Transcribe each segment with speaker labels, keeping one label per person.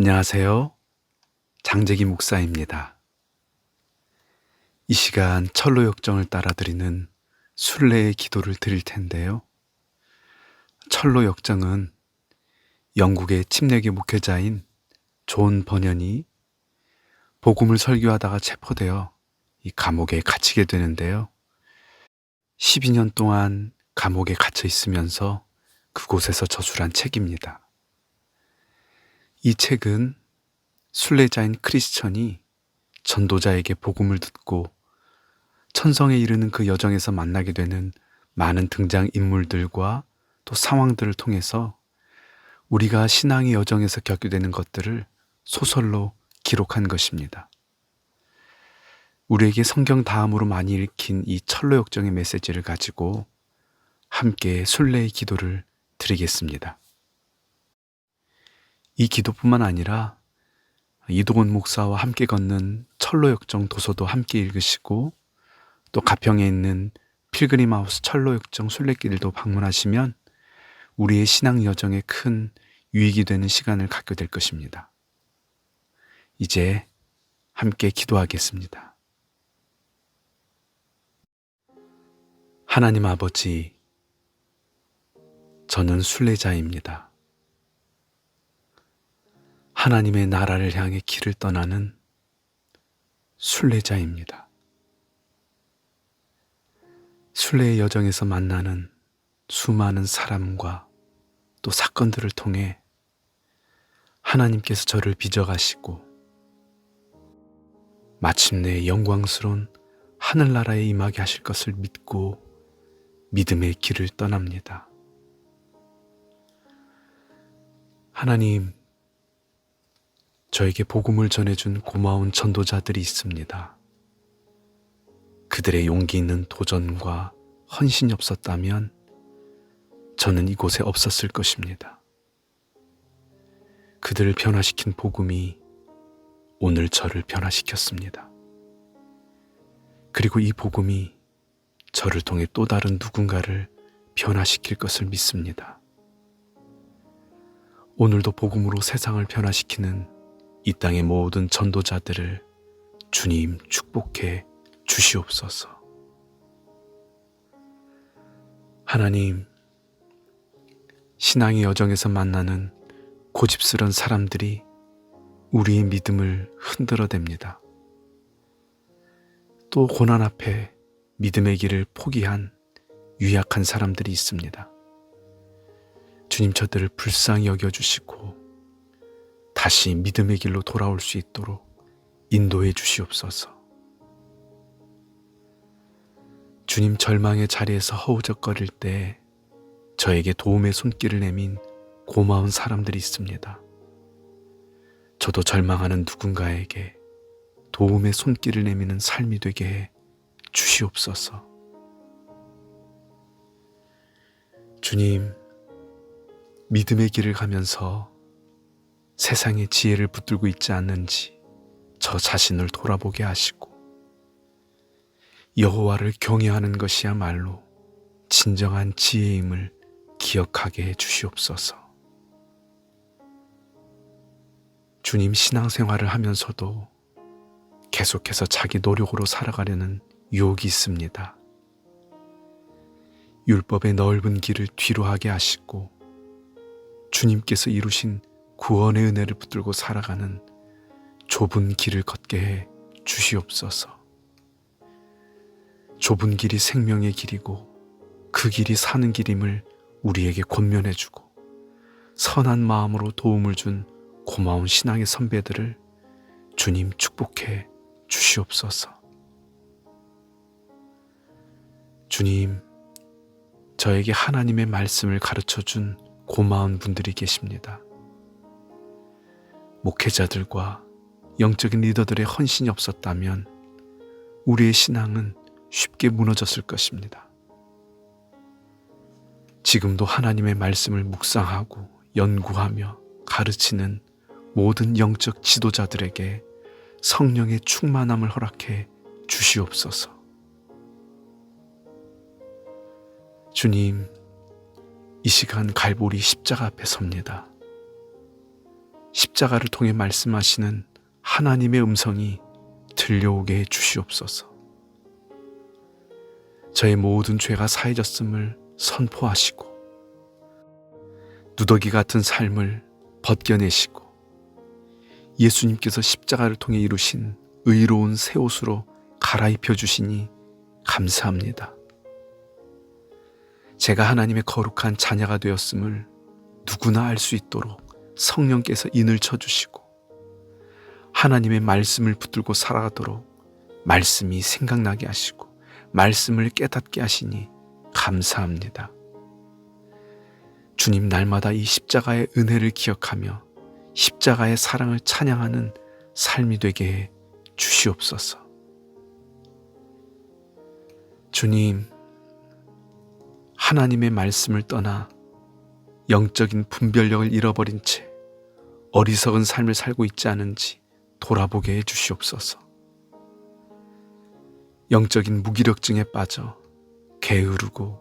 Speaker 1: 안녕하세요. 장재기 목사입니다. 이 시간 철로 역정을 따라 드리는 순례의 기도를 드릴 텐데요. 철로 역정은 영국의 침례교 목회자인 존 버년이 복음을 설교하다가 체포되어 이 감옥에 갇히게 되는데요. 12년 동안 감옥에 갇혀 있으면서 그곳에서 저술한 책입니다. 이 책은 순례자인 크리스천이 전도자에게 복음을 듣고 천성에 이르는 그 여정에서 만나게 되는 많은 등장인물들과 또 상황들을 통해서 우리가 신앙의 여정에서 겪게 되는 것들을 소설로 기록한 것입니다. 우리에게 성경 다음으로 많이 읽힌 이 철로 역정의 메시지를 가지고 함께 순례의 기도를 드리겠습니다. 이 기도뿐만 아니라 이도곤 목사와 함께 걷는 철로 역정 도서도 함께 읽으시고 또 가평에 있는 필그림하우스 철로 역정 순례길도 방문하시면 우리의 신앙 여정에 큰 유익이 되는 시간을 갖게 될 것입니다. 이제 함께 기도하겠습니다. 하나님 아버지, 저는 순례자입니다. 하나님의 나라를 향해 길을 떠나는 순례자입니다. 순례의 여정에서 만나는 수많은 사람과 또 사건들을 통해 하나님께서 저를 빚어가시고 마침내 영광스러운 하늘나라에 임하게 하실 것을 믿고 믿음의 길을 떠납니다. 하나님, 저에게 복음을 전해준 고마운 전도자들이 있습니다. 그들의 용기 있는 도전과 헌신이 없었다면 저는 이곳에 없었을 것입니다. 그들을 변화시킨 복음이 오늘 저를 변화시켰습니다. 그리고 이 복음이 저를 통해 또 다른 누군가를 변화시킬 것을 믿습니다. 오늘도 복음으로 세상을 변화시키는 이 땅의 모든 전도자들을 주님 축복해 주시옵소서. 하나님, 신앙의 여정에서 만나는 고집스러운 사람들이 우리의 믿음을 흔들어댑니다. 또 고난 앞에 믿음의 길을 포기한 유약한 사람들이 있습니다. 주님, 저들을 불쌍히 여겨주시고 다시 믿음의 길로 돌아올 수 있도록 인도해 주시옵소서. 주님, 절망의 자리에서 허우적거릴 때 저에게 도움의 손길을 내민 고마운 사람들이 있습니다. 저도 절망하는 누군가에게 도움의 손길을 내미는 삶이 되게 해 주시옵소서. 주님, 믿음의 길을 가면서 세상의 지혜를 붙들고 있지 않는지 저 자신을 돌아보게 하시고 여호와를 경외하는 것이야말로 진정한 지혜임을 기억하게 해 주시옵소서. 주님, 신앙생활을 하면서도 계속해서 자기 노력으로 살아가려는 유혹이 있습니다. 율법의 넓은 길을 뒤로 하게 하시고 주님께서 이루신 구원의 은혜를 붙들고 살아가는 좁은 길을 걷게 해 주시옵소서. 좁은 길이 생명의 길이고 그 길이 사는 길임을 우리에게 권면해주고 선한 마음으로 도움을 준 고마운 신앙의 선배들을 주님 축복해 주시옵소서. 주님, 저에게 하나님의 말씀을 가르쳐준 고마운 분들이 계십니다. 목회자들과 영적인 리더들의 헌신이 없었다면 우리의 신앙은 쉽게 무너졌을 것입니다. 지금도 하나님의 말씀을 묵상하고 연구하며 가르치는 모든 영적 지도자들에게 성령의 충만함을 허락해 주시옵소서. 주님, 이 시간 갈보리 십자가 앞에 섭니다. 십자가를 통해 말씀하시는 하나님의 음성이 들려오게 해 주시옵소서. 저의 모든 죄가 사해졌음을 선포하시고 누더기 같은 삶을 벗겨내시고 예수님께서 십자가를 통해 이루신 의로운 새 옷으로 갈아입혀 주시니 감사합니다. 제가 하나님의 거룩한 자녀가 되었음을 누구나 알 수 있도록 성령께서 인을 쳐주시고 하나님의 말씀을 붙들고 살아가도록 말씀이 생각나게 하시고 말씀을 깨닫게 하시니 감사합니다. 주님, 날마다 이 십자가의 은혜를 기억하며 십자가의 사랑을 찬양하는 삶이 되게 해 주시옵소서. 주님, 하나님의 말씀을 떠나 영적인 분별력을 잃어버린 채 어리석은 삶을 살고 있지 않은지 돌아보게 해 주시옵소서. 영적인 무기력증에 빠져 게으르고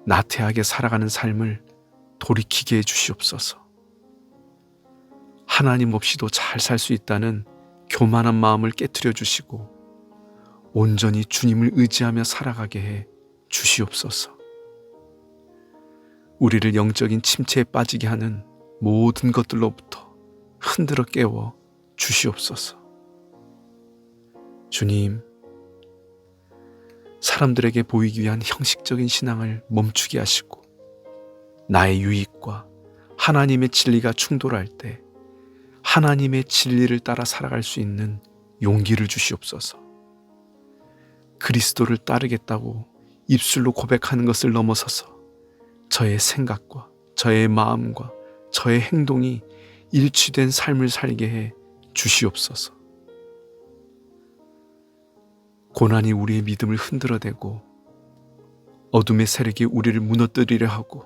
Speaker 1: 나태하게 살아가는 삶을 돌이키게 해 주시옵소서. 하나님 없이도 잘 살 수 있다는 교만한 마음을 깨트려 주시고 온전히 주님을 의지하며 살아가게 해 주시옵소서. 우리를 영적인 침체에 빠지게 하는 모든 것들로부터 흔들어 깨워 주시옵소서. 주님, 사람들에게 보이기 위한 형식적인 신앙을 멈추게 하시고 나의 유익과 하나님의 진리가 충돌할 때 하나님의 진리를 따라 살아갈 수 있는 용기를 주시옵소서. 그리스도를 따르겠다고 입술로 고백하는 것을 넘어서서 저의 생각과 저의 마음과 저의 행동이 일치된 삶을 살게 해 주시옵소서. 고난이 우리의 믿음을 흔들어대고 어둠의 세력이 우리를 무너뜨리려 하고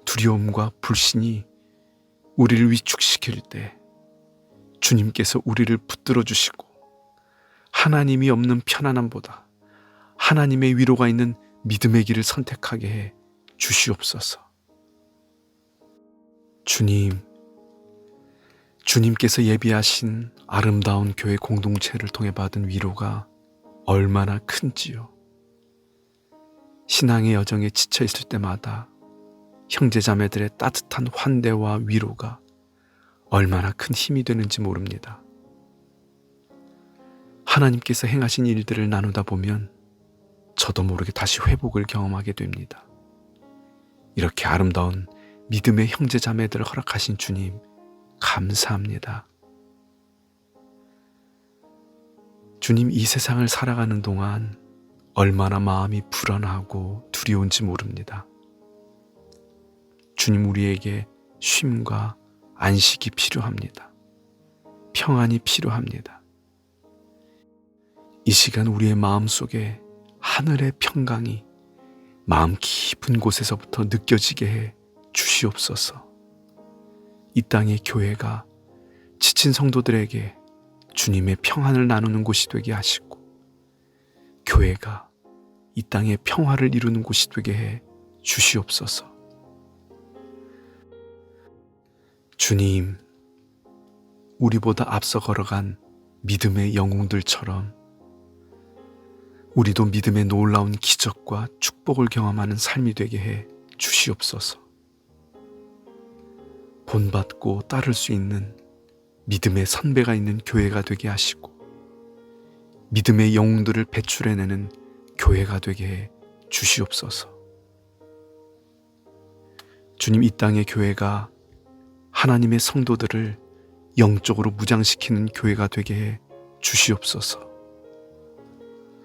Speaker 1: 두려움과 불신이 우리를 위축시킬 때 주님께서 우리를 붙들어 주시고 하나님이 없는 편안함보다 하나님의 위로가 있는 믿음의 길을 선택하게 해 주시옵소서. 주님, 주님께서 예비하신 아름다운 교회 공동체를 통해 받은 위로가 얼마나 큰지요. 신앙의 여정에 지쳐 있을 때마다 형제자매들의 따뜻한 환대와 위로가 얼마나 큰 힘이 되는지 모릅니다. 하나님께서 행하신 일들을 나누다 보면 저도 모르게 다시 회복을 경험하게 됩니다. 이렇게 아름다운 믿음의 형제자매들을 허락하신 주님, 감사합니다. 주님, 이 세상을 살아가는 동안 얼마나 마음이 불안하고 두려운지 모릅니다. 주님, 우리에게 쉼과 안식이 필요합니다. 평안이 필요합니다. 이 시간 우리의 마음 속에 하늘의 평강이 마음 깊은 곳에서부터 느껴지게 해 주시옵소서. 이 땅의 교회가 지친 성도들에게 주님의 평안을 나누는 곳이 되게 하시고 교회가 이 땅의 평화를 이루는 곳이 되게 해 주시옵소서. 주님, 우리보다 앞서 걸어간 믿음의 영웅들처럼 우리도 믿음의 놀라운 기적과 축복을 경험하는 삶이 되게 해 주시옵소서. 본받고 따를 수 있는 믿음의 선배가 있는 교회가 되게 하시고 믿음의 영웅들을 배출해내는 교회가 되게 해 주시옵소서. 주님, 이 땅의 교회가 하나님의 성도들을 영적으로 무장시키는 교회가 되게 해 주시옵소서.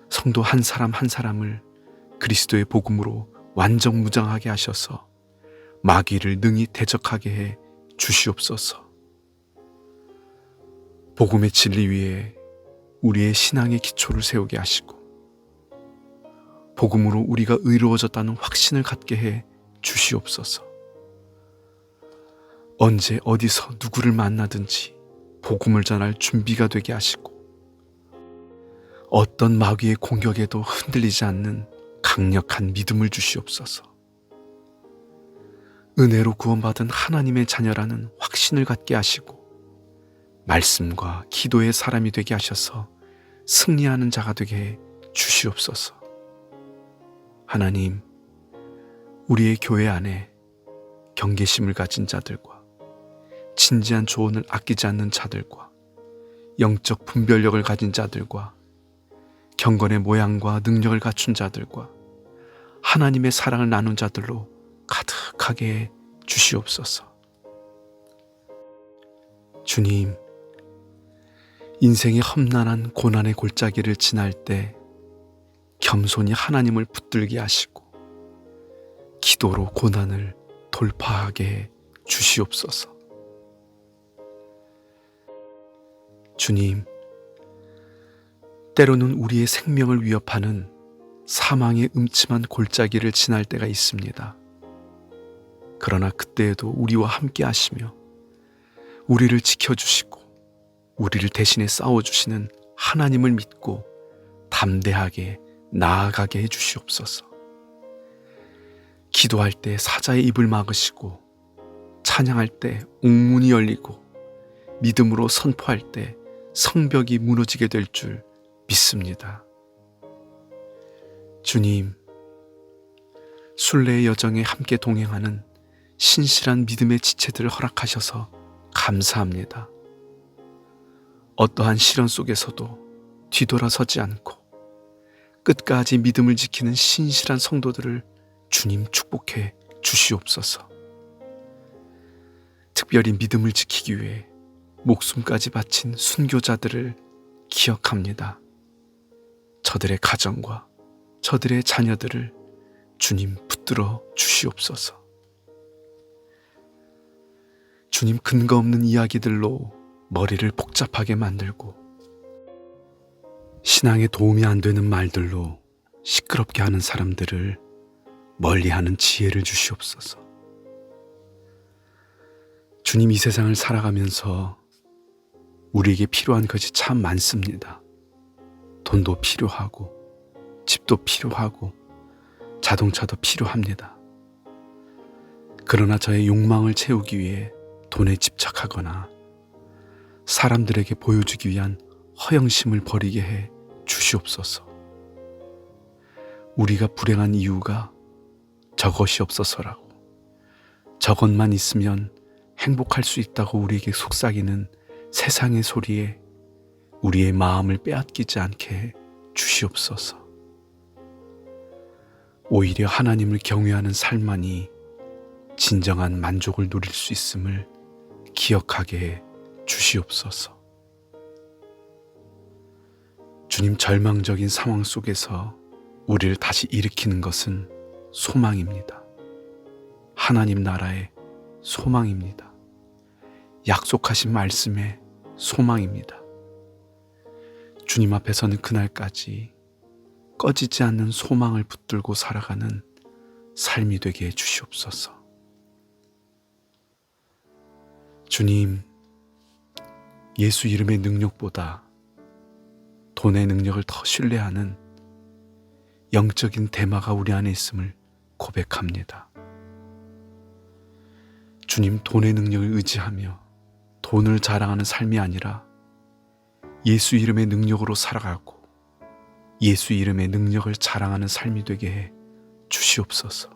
Speaker 1: 성도 한 사람 한 사람을 그리스도의 복음으로 완전 무장하게 하셔서 마귀를 능히 대적하게 해 주시옵소서. 복음의 진리 위에 우리의 신앙의 기초를 세우게 하시고 복음으로 우리가 의로워졌다는 확신을 갖게 해 주시옵소서. 언제 어디서 누구를 만나든지 복음을 전할 준비가 되게 하시고 어떤 마귀의 공격에도 흔들리지 않는 강력한 믿음을 주시옵소서. 은혜로 구원받은 하나님의 자녀라는 확신 확신을 갖게 하시고 말씀과 기도의 사람이 되게 하셔서 승리하는 자가 되게 해 주시옵소서. 하나님, 우리의 교회 안에 경계심을 가진 자들과 진지한 조언을 아끼지 않는 자들과 영적 분별력을 가진 자들과 경건의 모양과 능력을 갖춘 자들과 하나님의 사랑을 나눈 자들로 가득하게 해 주시옵소서. 주님, 인생의 험난한 고난의 골짜기를 지날 때 겸손히 하나님을 붙들게 하시고 기도로 고난을 돌파하게 해 주시옵소서. 주님, 때로는 우리의 생명을 위협하는 사망의 음침한 골짜기를 지날 때가 있습니다. 그러나 그때에도 우리와 함께 하시며 우리를 지켜주시고 우리를 대신에 싸워주시는 하나님을 믿고 담대하게 나아가게 해주시옵소서. 기도할 때 사자의 입을 막으시고 찬양할 때 옥문이 열리고 믿음으로 선포할 때 성벽이 무너지게 될 줄 믿습니다. 주님, 순례의 여정에 함께 동행하는 신실한 믿음의 지체들을 허락하셔서 감사합니다. 어떠한 시련 속에서도 뒤돌아서지 않고 끝까지 믿음을 지키는 신실한 성도들을 주님 축복해 주시옵소서. 특별히 믿음을 지키기 위해 목숨까지 바친 순교자들을 기억합니다. 저들의 가정과 저들의 자녀들을 주님 붙들어 주시옵소서. 주님, 근거 없는 이야기들로 머리를 복잡하게 만들고 신앙에 도움이 안 되는 말들로 시끄럽게 하는 사람들을 멀리하는 지혜를 주시옵소서. 주님, 이 세상을 살아가면서 우리에게 필요한 것이 참 많습니다. 돈도 필요하고 집도 필요하고 자동차도 필요합니다. 그러나 저의 욕망을 채우기 위해 돈에 집착하거나 사람들에게 보여주기 위한 허영심을 버리게 해 주시옵소서. 우리가 불행한 이유가 저것이 없어서라고, 저것만 있으면 행복할 수 있다고 우리에게 속삭이는 세상의 소리에 우리의 마음을 빼앗기지 않게 해 주시옵소서. 오히려 하나님을 경외하는 삶만이 진정한 만족을 누릴 수 있음을 기억하게 해 주시옵소서. 주님, 절망적인 상황 속에서 우리를 다시 일으키는 것은 소망입니다. 하나님 나라의 소망입니다. 약속하신 말씀의 소망입니다. 주님 앞에 서는 그날까지 꺼지지 않는 소망을 붙들고 살아가는 삶이 되게 해 주시옵소서. 주님, 예수 이름의 능력보다 돈의 능력을 더 신뢰하는 영적인 대마가 우리 안에 있음을 고백합니다. 주님, 돈의 능력을 의지하며 돈을 자랑하는 삶이 아니라 예수 이름의 능력으로 살아가고 예수 이름의 능력을 자랑하는 삶이 되게 해 주시옵소서.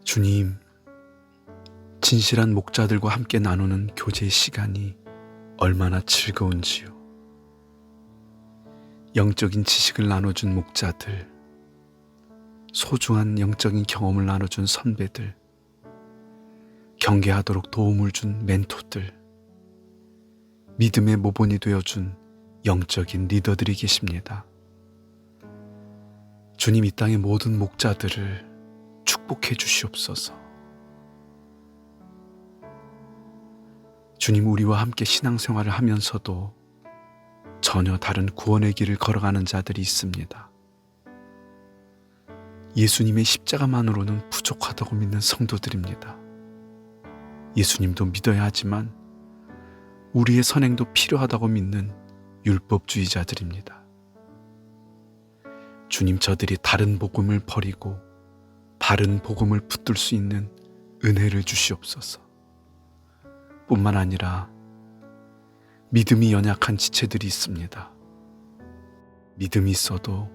Speaker 1: 주님, 진실한 목자들과 함께 나누는 교제의 시간이 얼마나 즐거운지요. 영적인 지식을 나눠준 목자들, 소중한 영적인 경험을 나눠준 선배들, 경계하도록 도움을 준 멘토들, 믿음의 모본이 되어준 영적인 리더들이 계십니다. 주님, 이 땅의 모든 목자들을 축복해 주시옵소서. 주님, 우리와 함께 신앙생활을 하면서도 전혀 다른 구원의 길을 걸어가는 자들이 있습니다. 예수님의 십자가만으로는 부족하다고 믿는 성도들입니다. 예수님도 믿어야 하지만 우리의 선행도 필요하다고 믿는 율법주의자들입니다. 주님, 저들이 다른 복음을 버리고 바른 복음을 붙들 수 있는 은혜를 주시옵소서. 뿐만 아니라 믿음이 연약한 지체들이 있습니다. 믿음이 있어도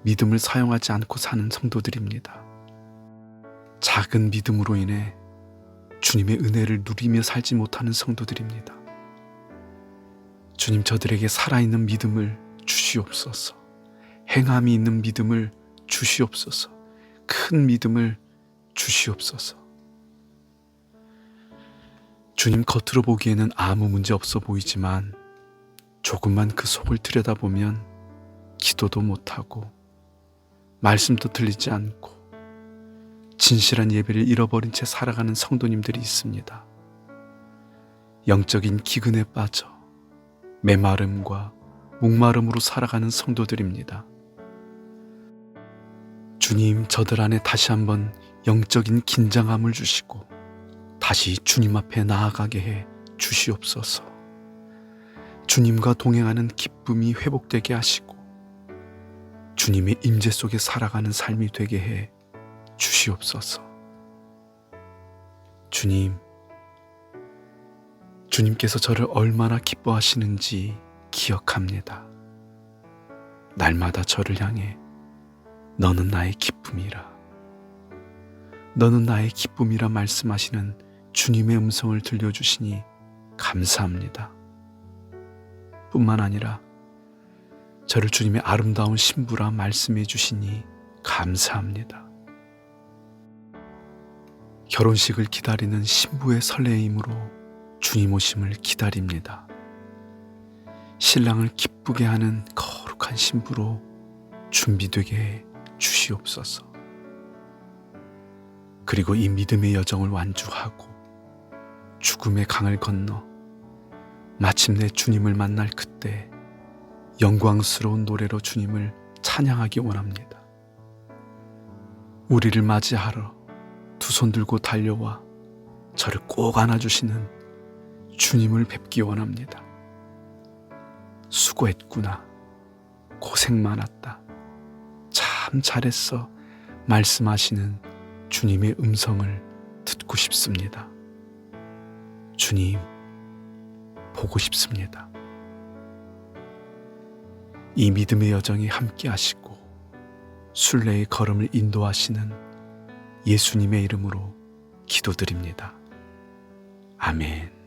Speaker 1: 믿음을 사용하지 않고 사는 성도들입니다. 작은 믿음으로 인해 주님의 은혜를 누리며 살지 못하는 성도들입니다. 주님, 저들에게 살아있는 믿음을 주시옵소서. 행함이 있는 믿음을 주시옵소서. 큰 믿음을 주시옵소서. 주님, 겉으로 보기에는 아무 문제 없어 보이지만 조금만 그 속을 들여다보면 기도도 못하고 말씀도 들리지 않고 진실한 예배를 잃어버린 채 살아가는 성도님들이 있습니다. 영적인 기근에 빠져 메마름과 목마름으로 살아가는 성도들입니다. 주님, 저들 안에 다시 한번 영적인 긴장함을 주시고 다시 주님 앞에 나아가게 해 주시옵소서. 주님과 동행하는 기쁨이 회복되게 하시고 주님의 임재 속에 살아가는 삶이 되게 해 주시옵소서. 주님께서 저를 얼마나 기뻐하시는지 기억합니다. 날마다 저를 향해 너는 나의 기쁨이라, 너는 나의 기쁨이라 말씀하시는 주님의 음성을 들려주시니 감사합니다. 뿐만 아니라 저를 주님의 아름다운 신부라 말씀해 주시니 감사합니다. 결혼식을 기다리는 신부의 설레임으로 주님 오심을 기다립니다. 신랑을 기쁘게 하는 거룩한 신부로 준비되게 해 주시옵소서. 그리고 이 믿음의 여정을 완주하고 죽음의 강을 건너 마침내 주님을 만날 그때 영광스러운 노래로 주님을 찬양하기 원합니다. 우리를 맞이하러 두 손 들고 달려와 저를 꼭 안아주시는 주님을 뵙기 원합니다. 수고했구나, 고생 많았다, 참 잘했어 말씀하시는 주님의 음성을 듣고 싶습니다. 주님, 보고 싶습니다. 이 믿음의 여정에 함께 하시고 순례의 걸음을 인도하시는 예수님의 이름으로 기도드립니다. 아멘.